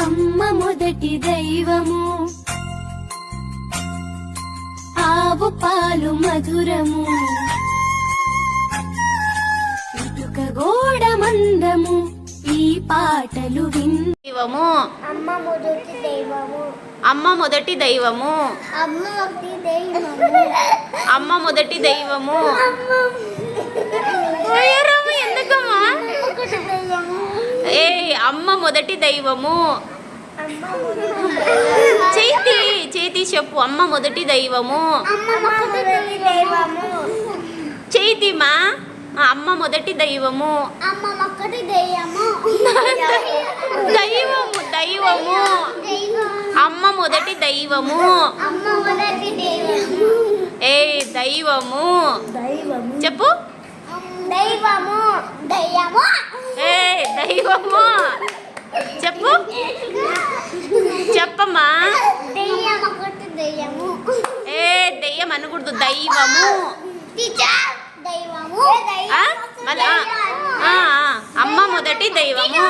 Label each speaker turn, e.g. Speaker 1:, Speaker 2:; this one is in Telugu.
Speaker 1: అమ్మ మొదటి దైవము, ఆవు పాలు మధురము, ఇటుక గోడ మందము, ఈ పాటలు
Speaker 2: దైవము.
Speaker 3: అమ్మ మొదటి దైవము.
Speaker 2: అమ్మ మొదటి దైవము.
Speaker 3: అమ్మ మొదటి దైవము.
Speaker 2: అమ్మ మొదటి దైవము. ఎందుకమ్మా? ఏ అమ్మ మొదటి దైవము. చేతి చేతి చెప్పు. అమ్మ మొదటి దైవము. చేతిమా. అమ్మ మొదటి దైవము. దైవము దైవము. అమ్మ మొదటి దైవము. ఏ దైవము చెప్పు.
Speaker 3: దైవము దయ్యము.
Speaker 2: ఏ దైవము చెప్పు. చెప్పమ్మా.
Speaker 3: దయ్యము.
Speaker 2: ఏ దయ్యం అనకూడదు. దైవము.
Speaker 3: దైవము.
Speaker 2: అమ్మ మొదటి దైవము.